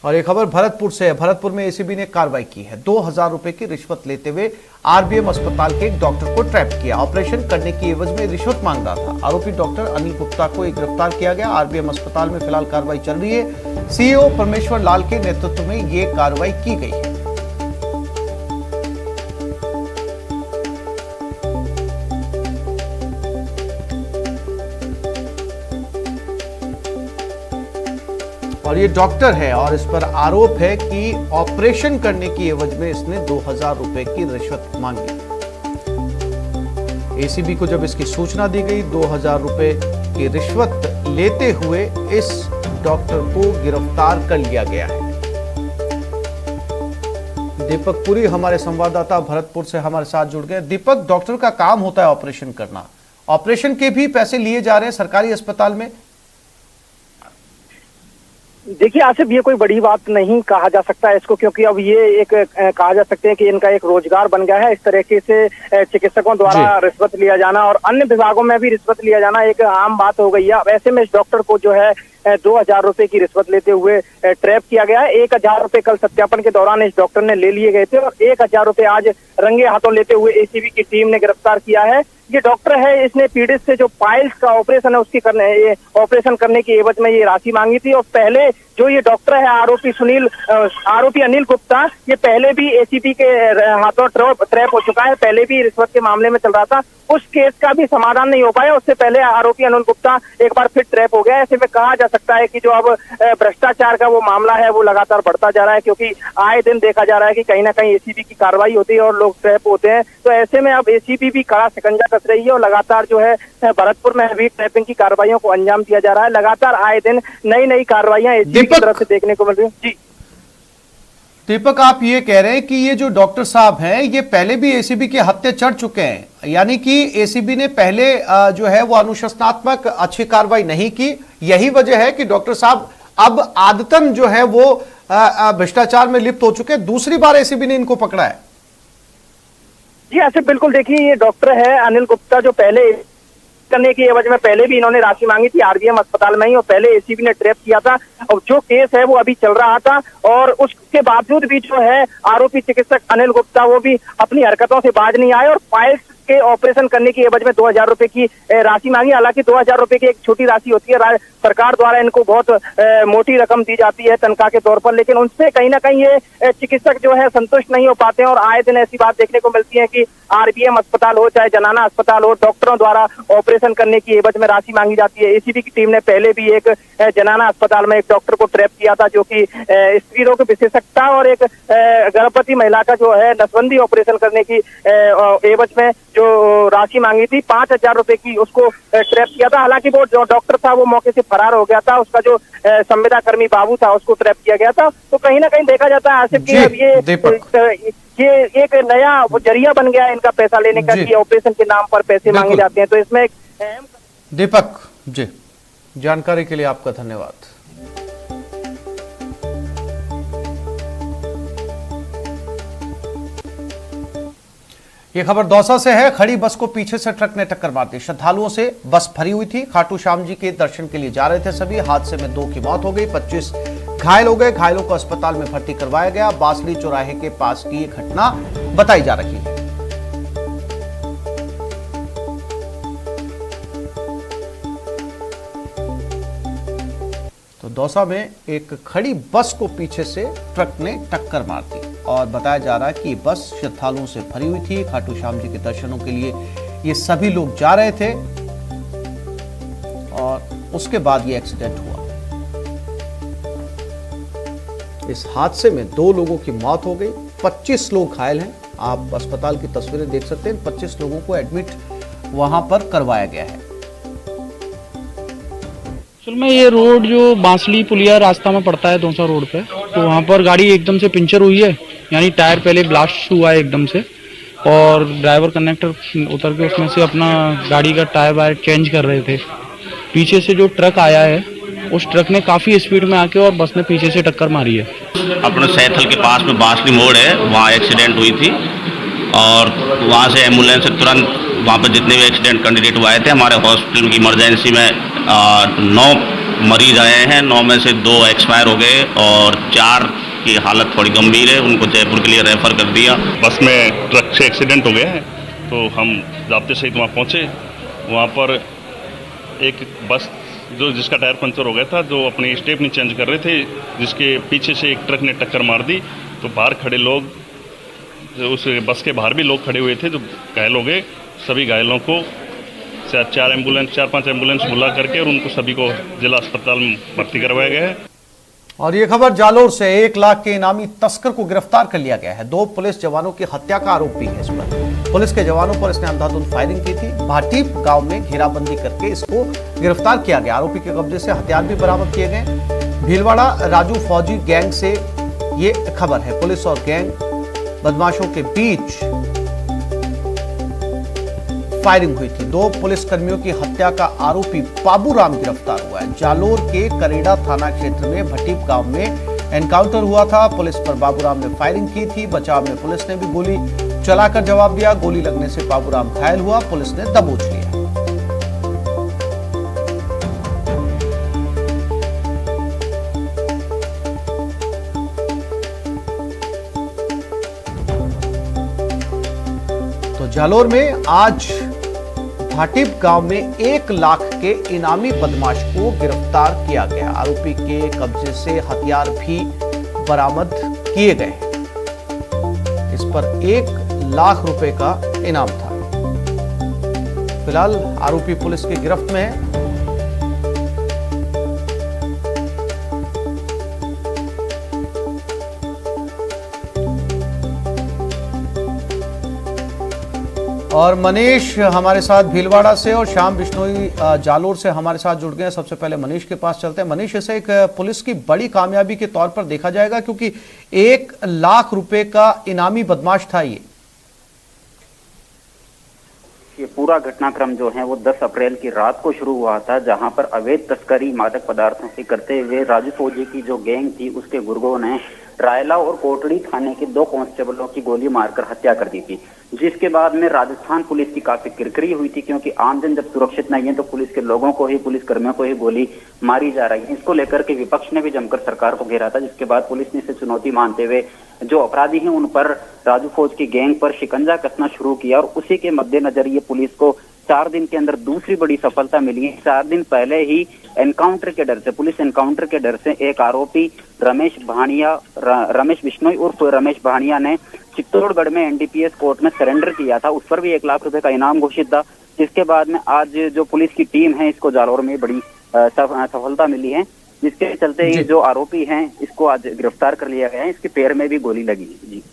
और ये खबर भरतपुर से है। भरतपुर में एसीबी ने कार्रवाई की है। 2000 रुपए की रिश्वत लेते हुए आरबीएम अस्पताल के एक डॉक्टर को ट्रैप किया। ऑपरेशन करने की एवज में रिश्वत मांग रहा था। आरोपी डॉक्टर अनिल गुप्ता को गिरफ्तार किया गया। आरबीएम अस्पताल में फिलहाल कार्रवाई चल रही है। सीईओ परमेश्वर लाल के नेतृत्व में ये कार्रवाई की गई है। और ये डॉक्टर है और इस पर आरोप है कि ऑपरेशन करने की एवज में इसने 2000 रुपए की रिश्वत मांगी। एसीबी को जब इसकी सूचना दी गई, 2000 रुपए की रिश्वत लेते हुए इस डॉक्टर को गिरफ्तार कर लिया गया है। दीपक पुरी हमारे संवाददाता भरतपुर से हमारे साथ जुड़ गए। दीपक, डॉक्टर का काम होता है ऑपरेशन करना, ऑपरेशन के भी पैसे लिए जा रहे हैं सरकारी अस्पताल में? देखिए आसिफ, ये कोई बड़ी बात नहीं कहा जा सकता है इसको, क्योंकि अब ये एक कहा जा सकते हैं कि इनका एक रोजगार बन गया है। इस तरीके से चिकित्सकों द्वारा रिश्वत लिया जाना और अन्य विभागों में भी रिश्वत लिया जाना एक आम बात हो गई है। अब ऐसे में इस डॉक्टर को जो है 2000 रुपए की रिश्वत लेते हुए ट्रैप किया गया है। 1000 रुपए कल सत्यापन के दौरान इस डॉक्टर ने ले लिए गए थे और 1000 रुपए आज रंगे हाथों लेते हुए एसीबी की टीम ने गिरफ्तार किया है। ये डॉक्टर है, इसने पीड़ित से जो पाइल्स का ऑपरेशन है उसकी ऑपरेशन करने की एवज में ये राशि मांगी थी। और पहले जो ये डॉक्टर है आरोपी अनिल गुप्ता, ये पहले भी एसीबी के हाथों ट्रैप हो चुका है। पहले भी रिश्वत के मामले में चल रहा था, उस केस का भी समाधान नहीं हो पाया। उससे पहले आरोपी अनिल गुप्ता एक बार फिर ट्रैप हो गया। ऐसे में कहा जा सकता है कि जो अब भ्रष्टाचार का वो मामला है वो लगातार बढ़ता जा रहा है, क्योंकि आए दिन देखा जा रहा है कि कहीं ना कहीं एसीबी की कार्रवाई होती है और लोग ट्रैप होते हैं। तो ऐसे में अब एसीबी भी कड़ा शिकंजा कस रही है और लगातार जो है भरतपुर में भी ट्रैपिंग की कार्रवाइयों को अंजाम दिया जा रहा है। लगातार आए दिन नई कार्रवाइयां एसीबी की तरफ से देखने को मिल रही है। जी दीपक, आप ये कह रहे हैं कि ये जो डॉक्टर साहब हैं ये पहले भी एसीबी के हत्थे चढ़ चुके हैं, यानी कि एसीबी ने पहले जो है वो अनुशासनात्मक अच्छी कार्रवाई नहीं की। यही वजह है कि डॉक्टर साहब अब आदतन जो है वो भ्रष्टाचार में लिप्त हो चुके हैं। दूसरी बार एसीबी ने इनको पकड़ा है। जी ऐसे बिल्कुल, देखिए ये डॉक्टर है अनिल गुप्ता, जो पहले करने की एवज में पहले भी इन्होंने राशि मांगी थी आरबीएम अस्पताल में ही, और पहले एसीबी ने ट्रैप किया था। और जो केस है वो अभी चल रहा था और उसके बावजूद भी जो है आरोपी चिकित्सक अनिल गुप्ता वो भी अपनी हरकतों से बाज नहीं आए और पाइल्स के ऑपरेशन करने की एवज में 2000 रुपए की राशि मांगी। हालांकि 2000 रुपए की एक छोटी राशि होती है, सरकार द्वारा इनको बहुत मोटी रकम दी जाती है तनख्वाह के तौर पर, लेकिन उनसे कहीं ना कहीं ये चिकित्सक जो है संतुष्ट नहीं हो पाते हैं। और आए दिन ऐसी बात देखने को मिलती है कि आरबीएम अस्पताल हो चाहे जनाना अस्पताल हो, डॉक्टरों द्वारा ऑपरेशन करने की एवज में राशि मांगी जाती है। एसीबी की टीम ने पहले भी एक जनाना अस्पताल में एक डॉक्टर को ट्रैप किया था, जो कि स्त्री रोग विशेषज्ञता और एक गर्भवती महिला का जो है नसबंदी ऑपरेशन करने की एवज में जो राशि मांगी थी 5000 रुपए की, उसको ट्रैप किया था। हालांकि वो जो डॉक्टर था वो मौके से फरार हो गया था, उसका जो संविदा कर्मी बाबू था उसको ट्रैप किया गया था। तो कहीं ना कहीं देखा जाता है आसिफ कि अब ये एक नया वो जरिया बन गया है इनका पैसा लेने का, कि ऑपरेशन के नाम पर पैसे मांगे जाते हैं। तो इसमें दीपक जी, जानकारी के लिए आपका धन्यवाद। ये खबर दौसा से है। खड़ी बस को पीछे से ट्रक ने टक्कर मार दी। श्रद्धालुओं से बस भरी हुई थी। खाटू श्याम जी के दर्शन के लिए जा रहे थे सभी। हादसे में 2 की मौत हो गई, 25 घायल हो गए। घायलों को अस्पताल में भर्ती करवाया गया। बासली चौराहे के पास की ये घटना बताई जा रही है। तो दौसा में एक खड़ी बस को पीछे से ट्रक ने टक्कर मार दी और बताया जा रहा है कि बस श्रद्धालुओं से भरी हुई थी। खाटू श्याम जी के दर्शनों के लिए ये सभी लोग जा रहे थे और उसके बाद ये एक्सीडेंट हुआ। इस हादसे में 2 लोगों की मौत हो गई, 25 लोग घायल हैं। आप अस्पताल की तस्वीरें देख सकते हैं। 25 लोगों को एडमिट वहां पर करवाया गया है। असल में ये रोड जो बांसली पुलिया रास्ता में पड़ता है दौसा रोड पे, तो वहाँ पर गाड़ी एकदम से पंचर हुई है, यानी टायर पहले ब्लास्ट हुआ है एकदम से, और ड्राइवर कंडक्टर उतर के उसमें से अपना गाड़ी का टायर वायर चेंज कर रहे थे। पीछे से जो ट्रक आया है उस ट्रक ने काफ़ी स्पीड में आके और बस ने पीछे से टक्कर मारी है। अपने सैथल के पास में बांसली मोड़ है, वहाँ एक्सीडेंट हुई थी और वहाँ से एम्बुलेंस से तुरंत वहाँ पर जितने भी एक्सीडेंट कैंडिडेट हुए थे हमारे हॉस्पिटल की इमरजेंसी में 9 मरीज आए हैं, 9 में से 2 एक्सपायर हो गए और 4 की हालत थोड़ी गंभीर है, उनको जयपुर के लिए रेफर कर दिया। बस में ट्रक से एक्सीडेंट हो गया है, तो हम ज़ाब्ते सहित वहाँ पहुँचे। वहाँ पर एक बस जिसका टायर पंचर हो गया था, जो अपनी स्टेपनी चेंज कर रहे थे, जिसके पीछे से एक ट्रक ने टक्कर मार दी। तो बाहर खड़े लोग, उस बस के बाहर भी लोग खड़े हुए थे जो घायल हो गए। सभी घायलों को 4-5 एम्बुलेंस बुला करके और उनको सभी को जिला अस्पताल में भर्ती करवाया गया है। और ये खबर जालोर से 1 लाख के इनामी तस्कर को गिरफ्तार कर लिया गया है। 2 पुलिस जवानों की हत्या का आरोप भी है इस पर। पुलिस के जवानों पर इसने अंधाधुंध फायरिंग की थी। भाटीप गांव में घेराबंदी करके इसको गिरफ्तार किया गया। आरोपी के कब्जे से हथियार भी बरामद किए गए। भीलवाड़ा राजू फौजी गैंग से ये खबर है। पुलिस और गैंग बदमाशों के बीच फायरिंग हुई थी। 2 पुलिसकर्मियों की हत्या का आरोपी बाबूराम गिरफ्तार हुआ है। जालोर के करेड़ा थाना क्षेत्र में भटीप गांव में एनकाउंटर हुआ था। पुलिस पर बाबूराम ने फायरिंग की थी। बचाव में पुलिस ने भी गोली चलाकर जवाब दिया। गोली लगने से बाबूराम घायल हुआ। पुलिस ने दबोच लिया। तो जालोर में आज भाटीप गांव में 1 लाख के इनामी बदमाश को गिरफ्तार किया गया। आरोपी के कब्जे से हथियार भी बरामद किए गए। इस पर 1 लाख रुपए का इनाम था। फिलहाल आरोपी पुलिस की गिरफ्त में है। और मनीष हमारे साथ भीलवाड़ा से और श्याम बिश्नोई जालोर से हमारे साथ जुड़ गए हैं। सबसे पहले मनीष के पास चलते हैं। मनीष, इसे एक पुलिस की बड़ी कामयाबी के तौर पर देखा जाएगा क्योंकि 1 लाख रुपए का इनामी बदमाश था। ये पूरा घटनाक्रम जो है वो 10 अप्रैल की रात को शुरू हुआ था, जहां पर अवैध तस्करी मादक पदार्थों से करते हुए राजू फौजी की जो गैंग थी उसके गुर्गों ने रायला और कोटड़ी थाने के 2 कांस्टेबलों की गोली मारकर हत्या कर दी थी। जिसके बाद में राजस्थान पुलिस की काफी किरकिरी हुई थी, क्योंकि आमजन जब सुरक्षित नहीं है तो पुलिस के लोगों को ही, पुलिस कर्मियों को ही गोली मारी जा रही है। इसको लेकर के विपक्ष ने भी जमकर सरकार को घेरा था, जिसके बाद पुलिस ने इसे चुनौती मानते हुए जो अपराधी हैं उन पर, राजू फौज की गैंग पर शिकंजा कसना शुरू किया। और उसी के मद्देनजर ये पुलिस को 4 दिन के अंदर दूसरी बड़ी सफलता मिली है। 4 दिन पहले ही एनकाउंटर के डर से, पुलिस एनकाउंटर के डर से एक आरोपी रमेश बिश्नोई उर्फ रमेश भानिया ने चित्तौड़गढ़ में एनडीपीएस कोर्ट में सरेंडर किया था। उस पर भी 1 लाख रुपए का इनाम घोषित था। जिसके बाद में आज जो पुलिस की टीम है इसको जालोर में बड़ी सफलता मिली है, जिसके चलते ही जो आरोपी हैं इसको आज गिरफ्तार कर लिया गया है। इसके पैर में भी गोली लगी है। जी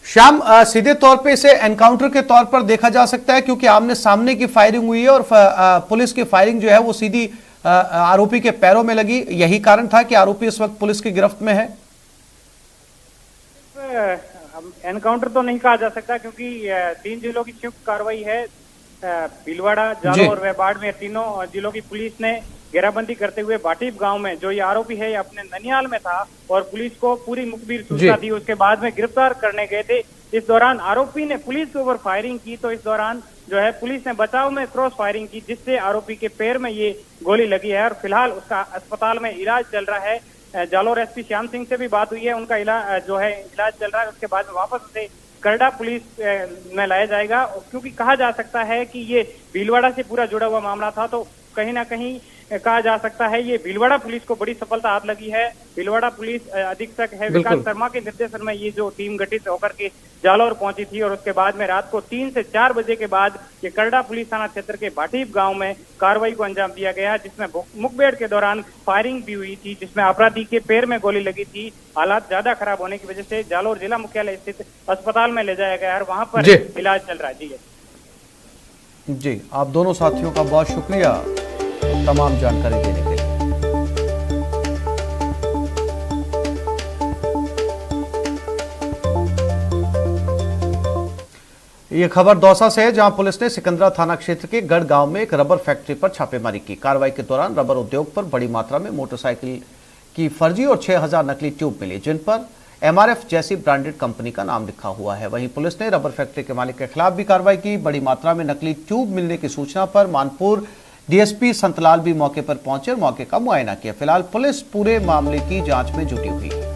श्याम, सीधे तौर पे इसे एनकाउंटर के तौर पर देखा जा सकता है क्योंकि आमने सामने की फायरिंग हुई है और पुलिस की फायरिंग जो है वो सीधी आरोपी के पैरों में लगी। यही कारण था कि आरोपी इस वक्त पुलिस की गिरफ्त में है। एनकाउंटर तो नहीं कहा जा सकता क्योंकि 3 जिलों की संयुक्त कार्रवाई है। भीलवाड़ा, जालोर और बाढ़ में 3 जिलों की पुलिस ने घेराबंदी करते हुए भाटीप गांव में जो ये आरोपी है ये अपने ननियाल में था और पुलिस को पूरी मुखबिर सूचना दी। उसके बाद में गिरफ्तार करने गए थे। इस दौरान आरोपी ने पुलिस के ऊपर फायरिंग की, तो इस दौरान जो है पुलिस ने बचाव में क्रॉस फायरिंग की, जिससे आरोपी के पैर में ये गोली लगी है और फिलहाल उसका अस्पताल में इलाज चल रहा है। जालोर एसपी श्याम सिंह से भी बात हुई है, उनका इलाज चल रहा है। उसके बाद में वापस उसे करड़ा पुलिस में लाया जाएगा, क्योंकि कहा जा सकता है कि ये भीलवाड़ा से पूरा जुड़ा हुआ मामला था। तो कहीं ना कहीं कहा जा सकता है ये भीलवाड़ा पुलिस को बड़ी सफलता हाथ लगी है। भीलवाड़ा पुलिस अधीक्षक है विकास शर्मा के निर्देशन में ये जो टीम गठित होकर के जालोर पहुंची थी और उसके बाद में रात को 3 से 4 बजे के बाद ये करड़ा पुलिस थाना क्षेत्र के भाटीप गांव में कार्रवाई को अंजाम दिया गया, जिसमें मुखबिर के दौरान फायरिंग भी हुई थी, जिसमें अपराधी के पैर में गोली लगी थी। हालात ज्यादा खराब होने की वजह से जालोर जिला मुख्यालय स्थित अस्पताल में ले जाया गया और वहां पर इलाज चल रहा है। जी, आप दोनों साथियों का बहुत शुक्रिया तमाम जानकारी देने के लिए। ये खबर दौसा से है, जहां पुलिस ने सिकंदरा थाना क्षेत्र के गढ़ गांव में एक रबर फैक्ट्री पर छापेमारी की। कार्रवाई के दौरान रबर उद्योग पर बड़ी मात्रा में मोटरसाइकिल की फर्जी और 6000 नकली ट्यूब मिली, जिन पर MRF जैसी ब्रांडेड कंपनी का नाम लिखा हुआ है। वहीं पुलिस ने रबर फैक्ट्री के मालिक के खिलाफ भी कार्रवाई की। बड़ी मात्रा में नकली ट्यूब मिलने की सूचना पर मानपुर डीएसपी संतलाल भी मौके पर पहुंचे और मौके का मुआयना किया। फिलहाल पुलिस पूरे मामले की जांच में जुटी हुई है।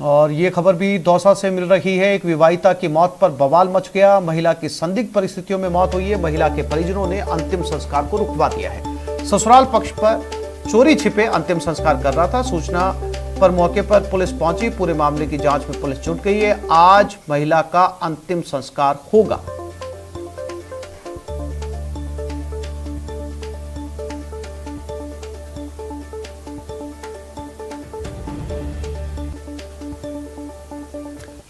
और ये खबर भी दौसा से मिल रही है। एक विवाहिता की मौत पर बवाल मच गया। महिला की संदिग्ध परिस्थितियों में मौत हुई है। महिला के परिजनों ने अंतिम संस्कार को रुकवा दिया है। ससुराल पक्ष पर चोरी छिपे अंतिम संस्कार कर रहा था। सूचना पर मौके पर पुलिस पहुंची। पूरे मामले की जांच में पुलिस जुट गई है। आज महिला का अंतिम संस्कार होगा।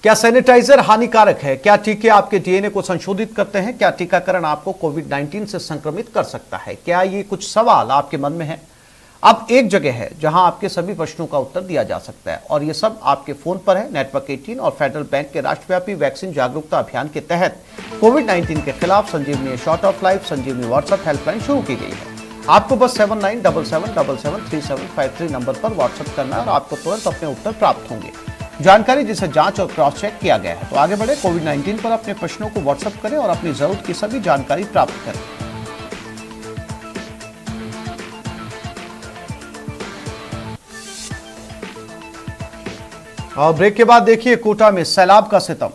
क्या सैनिटाइजर हानिकारक है? क्या टीके आपके डीएनए को संशोधित करते हैं? क्या टीकाकरण आपको कोविड-19 से संक्रमित कर सकता है? क्या ये कुछ सवाल आपके मन में है? अब एक जगह है जहां आपके सभी प्रश्नों का उत्तर दिया जा सकता है और ये सब आपके फोन पर है। नेटवर्क 18 और फेडरल बैंक के राष्ट्रव्यापी वैक्सीन जागरूकता अभियान के तहत कोविड-19 के खिलाफ Sanjeevani short of life Sanjeevani WhatsApp helpline शुरू की गई है। आपको बस 7977773753 नंबर पर व्हाट्सएप करना है और आपको तुरंत अपने उत्तर प्राप्त होंगे। जानकारी जिसे जांच और क्रॉस चेक किया गया है। तो आगे बढ़े, कोविड-19 पर अपने प्रश्नों को व्हाट्सएप करें और अपनी जरूरत की सभी जानकारी प्राप्त करें। और ब्रेक के बाद देखिए कोटा में सैलाब का सितम।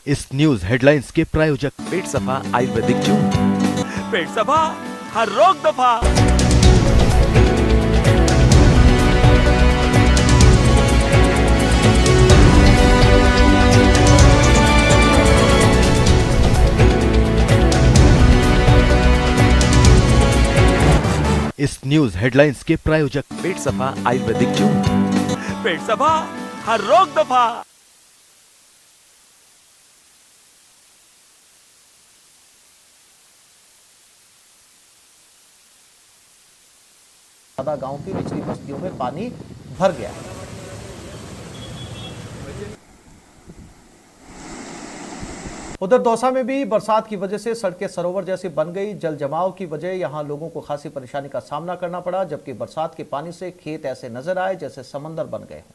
इस न्यूज हेडलाइंस के प्रायोजक पेट सफा आयुर्वेदिक चूर्ण। पेट सफा, हर रोग दफा। इस न्यूज हेडलाइंस के प्रायोजक पेट सफा आयुर्वेदिक चूर्ण। पेट सफा, हर रोग दफा। ज्यादा गांव की निचली बस्तियों में पानी भर गया है। उधर दौसा में भी बरसात की वजह से सड़कें सरोवर जैसी बन गई। जल जमाव की वजह यहां लोगों को खासी परेशानी का सामना करना पड़ा, जबकि बरसात के पानी से खेत ऐसे नजर आए जैसे समंदर बन गए हों।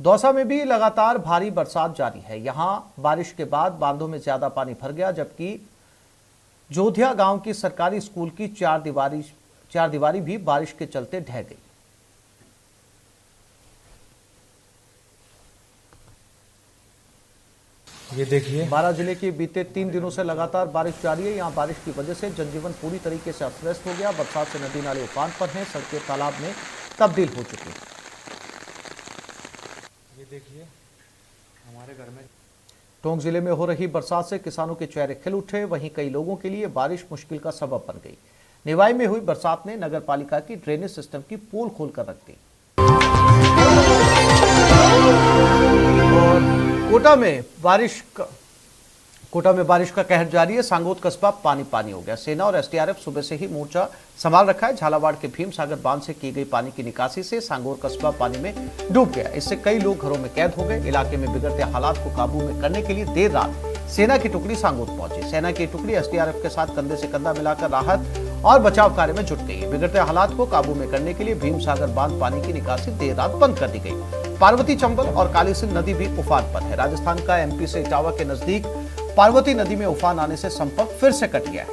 दौसा में भी लगातार भारी बरसात जारी है। यहां बारिश के बाद बांधों में ज्यादा पानी भर गया, जबकि जोधिया गांव की सरकारी स्कूल की चार दीवारी भी बारिश के चलते ढह गई। ये देखिए, बारां जिले के बीते 3 दिनों से लगातार बारिश जारी है। यहां बारिश की वजह से जनजीवन पूरी तरीके से अस्त व्यस्त हो गया। बरसात से नदी नाले उफान पर हैं, सड़कें तालाब में तब्दील हो चुकी हैं। ये देखिए, हमारे घर में टोंक जिले में हो रही बरसात से किसानों के चेहरे खिल उठे। वहीं कई लोगों के लिए बारिश मुश्किल का सबब बन गई। निवाई में हुई बरसात ने नगर पालिका की ड्रेनेज सिस्टम की पोल खोलकर रख दी। और कोटा में बारिश का कहर जारी है। सांगोद कस्बा पानी पानी हो गया। सेना और एसडीआरएफ सुबह से ही मोर्चा संभाल रखा है। झालावाड़ के भीम सागर बांध से की गई पानी की निकासी से सांगोर कस्बा पानी में डूब गया। इससे कई लोग घरों में कैद हो गए। इलाके में बिगड़ते हालात को काबू में करने के लिए देर रात सेना की टुकड़ी सांगोद पहुंची। सेना की टुकड़ी एसडीआरएफ के साथ कंधे से कंधा मिलाकर राहत और बचाव कार्य में जुट गई। बिगड़ते हालात को काबू में करने के लिए भीम सागर बांध पानी की निकासी देर रात बंद कर दी गई। पार्वती चंबल और काली सिंध नदी भी उफान पर है। राजस्थान का एमपी से इटावा के नजदीक पार्वती नदी में उफान आने से संपर्क फिर से कट गया है।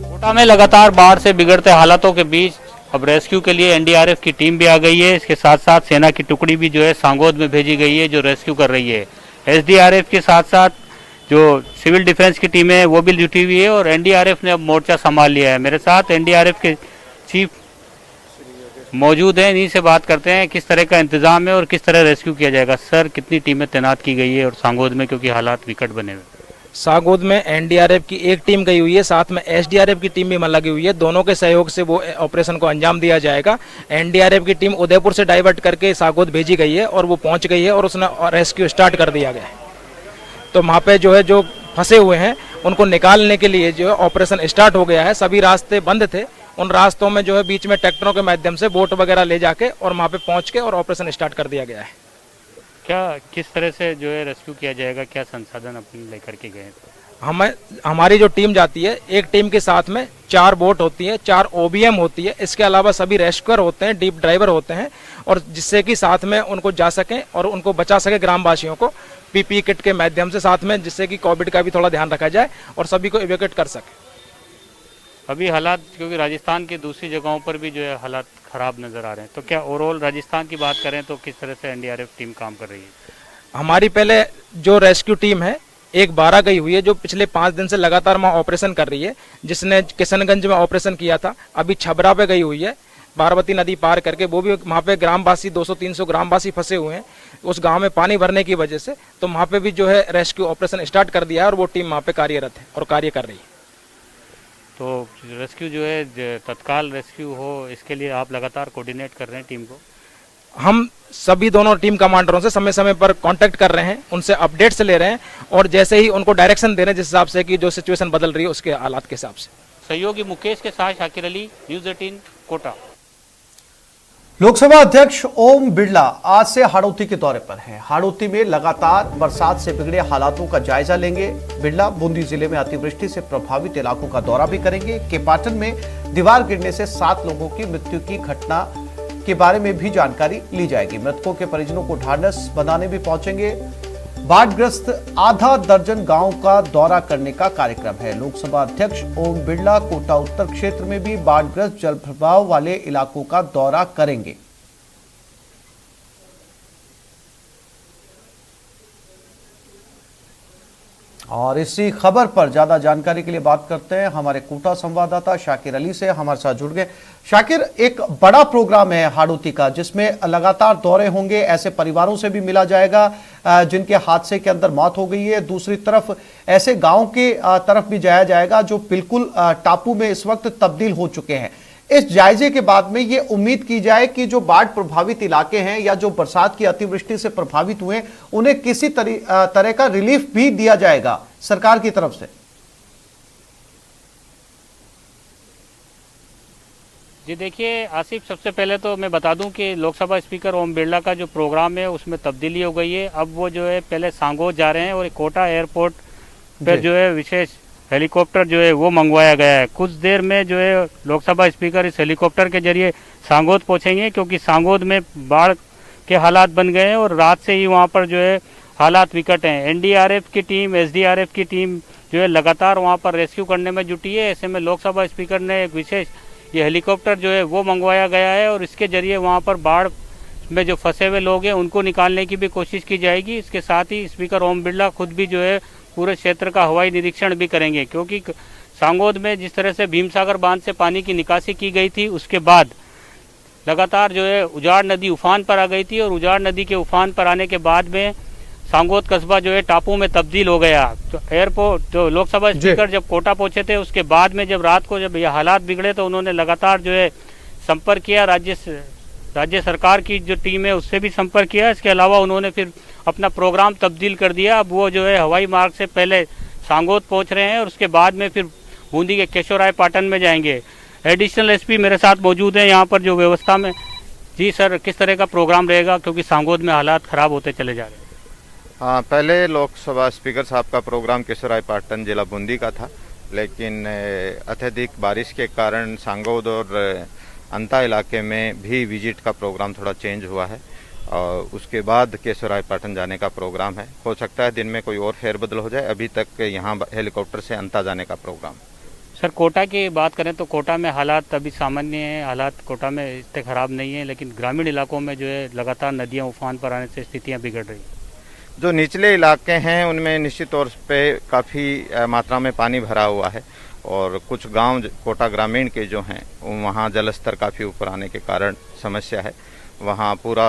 कोटा में लगातार बाढ़ से बिगड़ते हालातों के बीच अब रेस्क्यू के लिए एनडीआरएफ की टीम भी आ गई है। इसके साथ साथ सेना की टुकड़ी भी जो है सांगोद में भेजी गई है, जो रेस्क्यू कर रही है। एसडीआरएफ के साथ साथ जो सिविल डिफेंस की टीम है वो भी जुटी हुई है और एनडीआरएफ ने अब मोर्चा संभाल लिया है। मेरे साथ एनडीआरएफ के चीफ मौजूद हैं, इन्हीं से बात करते हैं किस तरह का इंतजाम है और किस तरह रेस्क्यू किया जाएगा। सर, कितनी टीमें तैनात की गई है और सांगोद में, क्योंकि हालात विकट बने हुए? सांगोद में एनडीआरएफ की एक टीम गई हुई है, साथ में एसडीआरएफ की टीम भी लगी हुई है। दोनों के सहयोग से वो ऑपरेशन को अंजाम दिया जाएगा। एनडीआरएफ की टीम उदयपुर से डाइवर्ट करके सांगोद भेजी गई है और वो पहुंच गई है और उसने रेस्क्यू स्टार्ट कर दिया गया है। तो वहाँ पे जो है जो फंसे हुए हैं उनको निकालने के लिए जो ऑपरेशन स्टार्ट हो गया है। सभी रास्ते बंद थे, उन रास्तों में जो है बीच में ट्रैक्टरों के माध्यम से बोट वगैरह ले जाके और वहाँ पे पहुँच के और ऑपरेशन स्टार्ट कर दिया गया है। क्या किस तरह से जो है रेस्क्यू किया जाएगा, क्या संसाधन अपने लेकर के गए? हमारी जो टीम जाती है, एक टीम के साथ में 4 बोट होती है, 4 ओबीएम होती है, इसके अलावा सभी रेस्क्यूअर होते हैं, डीप ड्राइवर होते हैं, और जिससे कि साथ में उनको जा सकें और उनको बचा सके ग्रामवासियों को पीपी किट के माध्यम से, साथ में जिससे कि कोविड का भी थोड़ा ध्यान रखा जाए और सभी को इवैक्यूएट कर सके। अभी हालात, क्योंकि राजस्थान की दूसरी जगहों पर भी जो है हालात खराब नजर आ रहे हैं, तो क्या ओवरऑल राजस्थान की बात करें तो किस तरह से एनडीआरएफ टीम काम कर रही है? हमारी पहले जो रेस्क्यू टीम है एक 12 गई हुई है, जो पिछले 5 दिन से लगातार वहाँ ऑपरेशन कर रही है, जिसने किशनगंज में ऑपरेशन किया था। अभी छबरा पे गई हुई है, बारमती नदी पार करके। वो भी वहाँ पे ग्रामवासी 200-300 ग्रामवासी फंसे हुए हैं उस गांव में पानी भरने की वजह से। तो वहाँ पे भी जो है रेस्क्यू ऑपरेशन स्टार्ट कर दिया है और वो टीम वहाँ पे कार्यरत है और कार्य कर रही है। तो रेस्क्यू जो है तत्काल रेस्क्यू हो, इसके लिए आप लगातार कोऑर्डिनेट कर रहे हैं टीम को? हम सभी दोनों टीम कमांडरों से समय समय पर कांटेक्ट कर रहे हैं, उनसे अपडेट्स ले रहे हैं और जैसे ही उनको डायरेक्शन दे रहे हैं जिस हिसाब से कि जो सिचुएशन बदल रही है उसके हालात के हिसाब से। सहयोगी मुकेश के साथ शाकिर अली, न्यूज़ 18 कोटा। लोकसभा अध्यक्ष ओम बिरला आज से हाड़ौती के दौरे पर हैं। हाड़ौती में लगातार बरसात से बिगड़े हालातों का जायजा लेंगे। बिरला बूंदी जिले में अतिवृष्टि से प्रभावित इलाकों का दौरा भी करेंगे। केपाटन में दीवार गिरने से 7 लोगों की मृत्यु की घटना के बारे में भी जानकारी ली जाएगी। मृतकों के परिजनों को ढांढस बनाने भी पहुंचेंगे। बाढ़ग्रस्त आधा दर्जन गांव का दौरा करने का कार्यक्रम है। लोकसभा अध्यक्ष ओम बिरला कोटा उत्तर क्षेत्र में भी बाढ़ग्रस्त जल प्रभाव वाले इलाकों का दौरा करेंगे। और इसी खबर पर ज्यादा जानकारी के लिए बात करते हैं हमारे कोटा संवाददाता शाकिर अली से। हमारे साथ जुड़ गए। शाकिर, एक बड़ा प्रोग्राम है हाड़ौती का जिसमें लगातार दौरे होंगे, ऐसे परिवारों से भी मिला जाएगा जिनके हादसे के अंदर मौत हो गई है। दूसरी तरफ ऐसे गांव के तरफ भी जाया जाएगा जो बिल्कुल टापू में इस वक्त तब्दील हो चुके हैं। इस जायजे के बाद में ये उम्मीद की जाए कि जो बाढ़ प्रभावित इलाके हैं या जो बरसात की अतिवृष्टि से प्रभावित हुए उन्हें किसी तरह का रिलीफ भी दिया जाएगा सरकार की तरफ से। जी देखिए आसिफ, सबसे पहले तो मैं बता दूं कि लोकसभा स्पीकर ओम बिरला का जो प्रोग्राम है उसमें तब्दीली हो गई है। अब वो जो है पहले सांगोद जा रहे हैं और कोटा एयरपोर्ट पर जो है विशेष हेलीकॉप्टर जो है वो मंगवाया गया है। कुछ देर में जो है लोकसभा स्पीकर इस हेलीकॉप्टर के जरिए सांगोद पहुंचेंगे, क्योंकि सांगोद में बाढ़ के हालात बन गए हैं और रात से ही वहां पर जो है हालात विकट हैं। एनडीआरएफ की टीम, एसडीआरएफ की टीम जो है लगातार वहां पर रेस्क्यू करने में जुटी है। ऐसे में लोकसभा स्पीकर ने एक विशेष ये हेलीकॉप्टर जो है वो मंगवाया गया है और इसके जरिए वहाँ पर बाढ़ में जो फंसे हुए लोग हैं उनको निकालने की भी कोशिश की जाएगी। इसके साथ ही स्पीकर ओम बिरला खुद भी जो है पूरे क्षेत्र का हवाई निरीक्षण भी करेंगे, क्योंकि सांगोद में जिस तरह से भीमसागर बांध से पानी की निकासी की गई थी उसके बाद लगातार जो है उजाड़ नदी उफान पर आ गई थी और उजाड़ नदी के उफान पर आने के बाद में सांगोद कस्बा जो है टापू में तब्दील हो गया। तो एयरपोर्ट जो लोकसभा स्पीकर जब कोटा पहुंचे थे उसके बाद में जब रात को जब ये हालात बिगड़े तो उन्होंने लगातार जो है संपर्क किया, राज्य सरकार की जो टीम है उससे भी संपर्क किया। इसके अलावा उन्होंने फिर अपना प्रोग्राम तब्दील कर दिया। अब वो जो है हवाई मार्ग से पहले सांगोद पहुंच रहे हैं और उसके बाद में फिर बूंदी के केशवरायपाटन में जाएंगे। एडिशनल एसपी मेरे साथ मौजूद हैं यहाँ पर जो व्यवस्था में। जी सर, किस तरह का प्रोग्राम रहेगा, क्योंकि सांगोद में हालात खराब होते चले जा रहे हैं? हाँ, पहले लोकसभा स्पीकर साहब का प्रोग्राम केशवरायपाटन जिला बूंदी का था, लेकिन अत्यधिक बारिश के कारण सांगोद और अंता इलाके में भी विजिट का प्रोग्राम थोड़ा चेंज हुआ है और उसके बाद केशवरायपाटन जाने का प्रोग्राम है। हो सकता है दिन में कोई और फेरबदल हो जाए। अभी तक यहाँ हेलीकॉप्टर से अंता जाने का प्रोग्राम। सर, कोटा की बात करें तो कोटा में हालात अभी सामान्य हैं, हालात कोटा में इतने खराब नहीं है, लेकिन ग्रामीण इलाकों में जो है लगातार नदियाँ उफान पर आने से स्थितियाँ बिगड़ रही हैं। जो निचले इलाके हैं उनमें निश्चित तौर पे काफ़ी मात्रा में पानी भरा हुआ है और कुछ गांव कोटा ग्रामीण के जो हैं वहाँ जल स्तर काफ़ी ऊपर आने के कारण समस्या है। वहाँ पूरा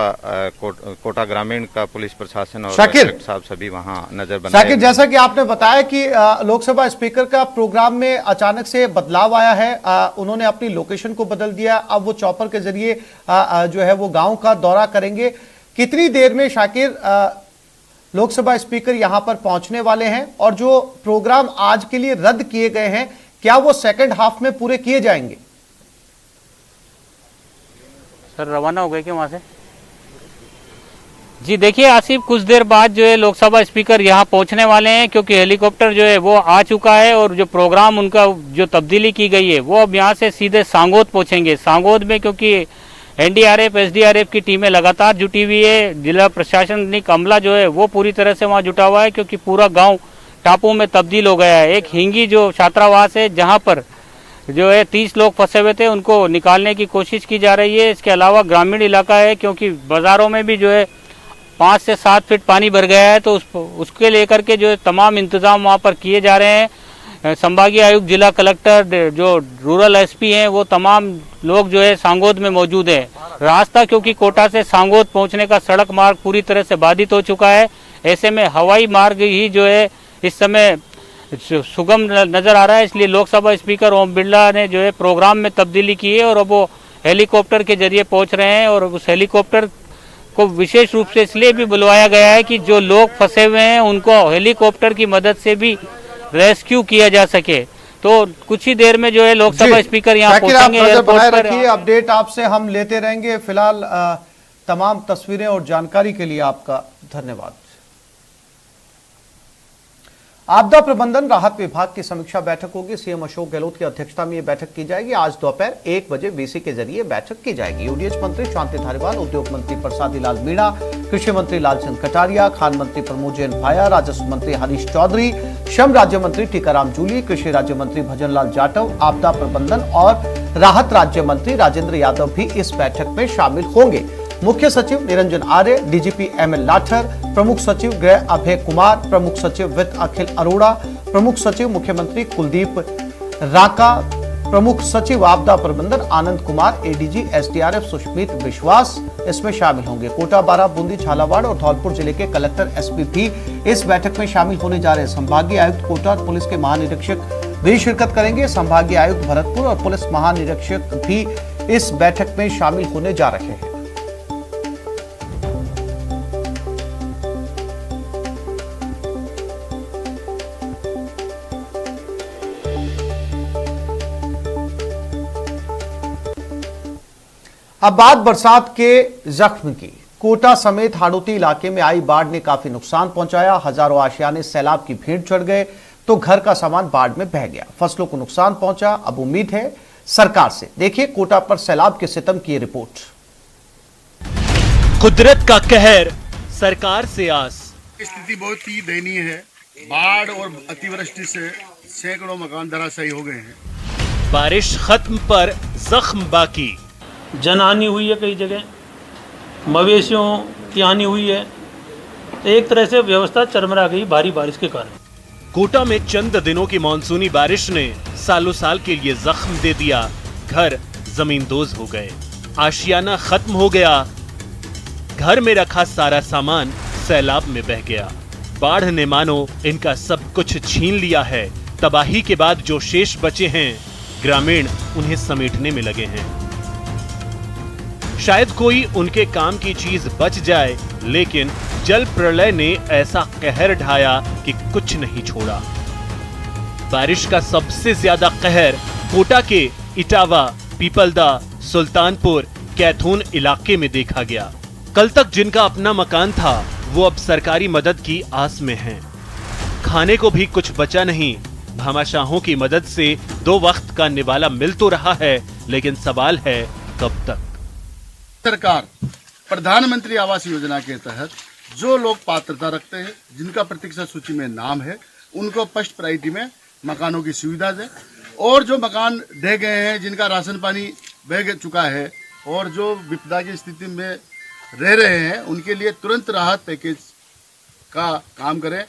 कोटा ग्रामीण का पुलिस प्रशासन और साहब सभी वहाँ नजर बनाए। शाकिर, जैसा कि आपने बताया कि लोकसभा स्पीकर का प्रोग्राम में अचानक से बदलाव आया है, उन्होंने अपनी लोकेशन को बदल दिया, अब वो चॉपर के जरिए जो है वो गांव का दौरा करेंगे। कितनी देर में शाकिर लोकसभा स्पीकर यहां पर पहुंचने वाले हैं, और जो प्रोग्राम आज के लिए रद्द किए गए हैं क्या वो सेकंड हाफ में पूरे किए जाएंगे? सर रवाना हो गए क्या वहाँ से? जी देखिए आसिफ, कुछ देर बाद जो है लोकसभा स्पीकर यहाँ पहुँचने वाले हैं, क्योंकि हेलीकॉप्टर जो है वो आ चुका है और जो प्रोग्राम उनका जो तब्दीली की गई है वो अब यहाँ से सीधे सांगोद पहुँचेंगे। सांगोद में क्योंकि एनडीआरएफ एसडीआरएफ की टीमें लगातार जुटी हुई है, जिला प्रशासनिक अमला जो है वो पूरी तरह से वहाँ जुटा हुआ है, क्योंकि पूरा गाँव टापू में तब्दील हो गया है। एक हिंगी जो छात्रावास है जहाँ पर जो है 30 लोग फंसे हुए थे, उनको निकालने की कोशिश की जा रही है। इसके अलावा ग्रामीण इलाका है, क्योंकि बाजारों में भी जो है 5 से 7 फीट पानी भर गया है, तो उसके लेकर के जो है तमाम इंतजाम वहाँ पर किए जा रहे हैं। संभागीय आयुक्त, जिला कलेक्टर, जो रूरल एसपी हैं, वो तमाम लोग जो है सांगोद में मौजूद है। रास्ता क्योंकि कोटा से सांगोद पहुँचने का सड़क मार्ग पूरी तरह से बाधित हो चुका है, ऐसे में हवाई मार्ग ही जो है इस समय सुगम नजर आ रहा है। इसलिए लोकसभा स्पीकर ओम बिरला ने जो है प्रोग्राम में तब्दीली की है और अब वो हेलीकॉप्टर के जरिए पहुंच रहे हैं, और उस हेलीकॉप्टर को विशेष रूप से इसलिए भी बुलवाया गया है कि जो लोग फंसे हुए हैं उनको हेलीकॉप्टर की मदद से भी रेस्क्यू किया जा सके। तो कुछ ही देर में जो है लोकसभा स्पीकर यहाँ पहुंचेंगे एयरपोर्ट पर। अपडेट आपसे हम लेते रहेंगे। फिलहाल तमाम तस्वीरें और जानकारी के लिए आपका धन्यवाद। आपदा प्रबंधन राहत विभाग की समीक्षा बैठक होगी। सीएम अशोक गहलोत की अध्यक्षता में यह बैठक की जाएगी। आज दोपहर 1 बजे वीसी के जरिए बैठक की जाएगी। यूडीएच मंत्री शांति धारीवाल, उद्योग मंत्री प्रसादी लाल मीणा, कृषि मंत्री लालचंद कटारिया, खान मंत्री प्रमोद जैन भाया, राजस्व मंत्री हरीश चौधरी, श्रम राज्य मंत्री टीकाराम जूली, कृषि राज्य मंत्री भजन लाल जाटव, आपदा प्रबंधन और राहत राज्य मंत्री राजेंद्र यादव भी इस बैठक में शामिल होंगे। मुख्य सचिव निरंजन आर्य, डीजीपी एमएल लाठर, प्रमुख सचिव गृह अभय कुमार, प्रमुख सचिव वित्त अखिल अरोड़ा, प्रमुख सचिव मुख्यमंत्री कुलदीप राका, प्रमुख सचिव आपदा प्रबंधन आनंद कुमार, एडीजी एसडीआरएफ सुष्मित विश्वास इसमें शामिल होंगे। कोटा, बारा, बूंदी, झालावाड़ और धौलपुर जिले के कलेक्टर एसपी भी इस बैठक में शामिल होने जा रहे हैं। संभागीय आयुक्त कोटा और पुलिस के महानिरीक्षक भी शिरकत करेंगे। संभागीय आयुक्त भरतपुर और पुलिस महानिरीक्षक भी इस बैठक में शामिल होने जा रहे हैं। अब बात बरसात के जख्म की। कोटा समेत हाड़ौती इलाके में आई बाढ़ ने काफी नुकसान पहुंचाया। हजारों आशियाने सैलाब की भीड़ चढ़ गए तो घर का सामान बाढ़ में बह गया। फसलों को नुकसान पहुंचा। अब उम्मीद है सरकार से। देखिए कोटा पर सैलाब के सितम की रिपोर्ट। कुदरत का कहर, सरकार से आस। स्थिति बहुत ही दयनीय है। बाढ़ और अतिवृष्टि से सैकड़ों मकान धराशायी हो गए हैं। बारिश खत्म पर जख्म बाकी। जनहानि हुई है, कई जगह मवेशियों की हानि हुई है। एक तरह से व्यवस्था चरमरा गई भारी बारिश के कारण। कोटा में चंद दिनों की मानसूनी बारिश ने सालों साल के लिए जख्म दे दिया। घर जमींदोज हो गए, आशियाना खत्म हो गया, घर में रखा सारा सामान सैलाब में बह गया। बाढ़ ने मानो इनका सब कुछ छीन लिया है। तबाही के बाद जो शेष बचे हैं, ग्रामीण उन्हें समेटने में लगे हैं। शायद कोई उनके काम की चीज बच जाए, लेकिन जल प्रलय ने ऐसा कहर ढाया कि कुछ नहीं छोड़ा। बारिश का सबसे ज्यादा कहर कोटा के इटावा, पीपलदा, सुल्तानपुर, कैथून इलाके में देखा गया। कल तक जिनका अपना मकान था वो अब सरकारी मदद की आस में हैं। खाने को भी कुछ बचा नहीं। भामाशाहों की मदद से 2 वक्त का निवाला मिल तो रहा है, लेकिन सवाल है कब तक। सरकार प्रधानमंत्री आवास योजना के तहत जो लोग पात्रता रखते हैं, जिनका प्रतीक्षा सूची में नाम है, उनको फर्स्ट प्रायोरिटी में मकानों की सुविधा दे। और जो मकान दे गए हैं, जिनका राशन पानी बह चुका है और जो विपदा की स्थिति में रह रहे हैं, उनके लिए तुरंत राहत पैकेज का काम करें।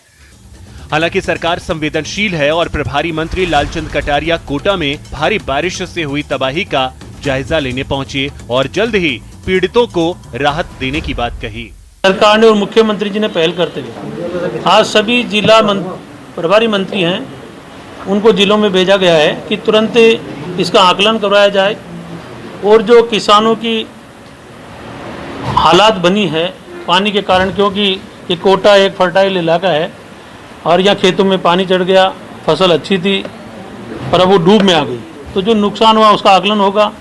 हालांकि सरकार संवेदनशील है और प्रभारी मंत्री लालचंद कटारिया कोटा में भारी बारिश से हुई तबाही का जायजा लेने पहुंचे और जल्द ही पीड़ितों को राहत देने की बात कही। सरकार ने और मुख्यमंत्री जी ने पहल करते हुए आज सभी जिला प्रभारी मंत्री हैं उनको जिलों में भेजा गया है कि तुरंत इसका आकलन करवाया जाए और जो किसानों की हालात बनी है पानी के कारण, क्योंकि ये कोटा एक फर्टाइल इलाका है और यहाँ खेतों में पानी चढ़ गया, फसल अच्छी थी पर अब वो डूब में आ गई, तो जो नुकसान हुआ उसका आकलन होगा।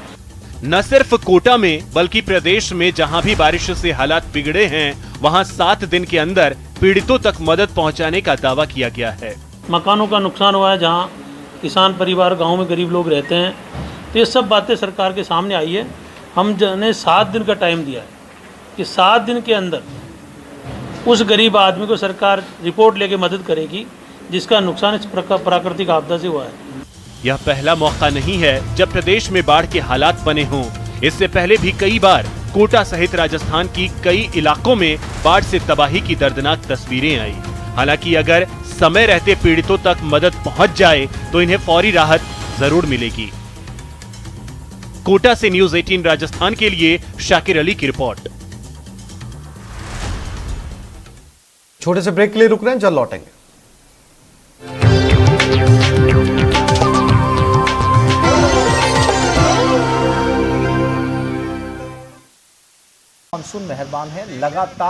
न सिर्फ कोटा में बल्कि प्रदेश में जहां भी बारिश से हालात बिगड़े हैं वहां 7 दिन के अंदर पीड़ितों तक मदद पहुंचाने का दावा किया गया है। मकानों का नुकसान हुआ है, जहां किसान परिवार गांव में गरीब लोग रहते हैं, तो ये सब बातें सरकार के सामने आई है। हम ने 7 दिन का टाइम दिया है कि 7 दिन के अंदर उस गरीब आदमी को सरकार रिपोर्ट लेके मदद करेगी जिसका नुकसान इस प्राकृतिक आपदा से हुआ है। यह पहला मौका नहीं है जब प्रदेश में बाढ़ के हालात बने हों। इससे पहले भी कई बार कोटा सहित राजस्थान की कई इलाकों में बाढ़ से तबाही की दर्दनाक तस्वीरें आई। हालांकि अगर समय रहते पीड़ितों तक मदद पहुंच जाए तो इन्हें फौरी राहत जरूर मिलेगी। कोटा से न्यूज़ 18 राजस्थान के लिए शाकिर अली की रिपोर्ट। छोटे से ब्रेक के लिए रुक रहे हैं, जल्द लौटेंगे। मानसून मेहरबान है, लगातार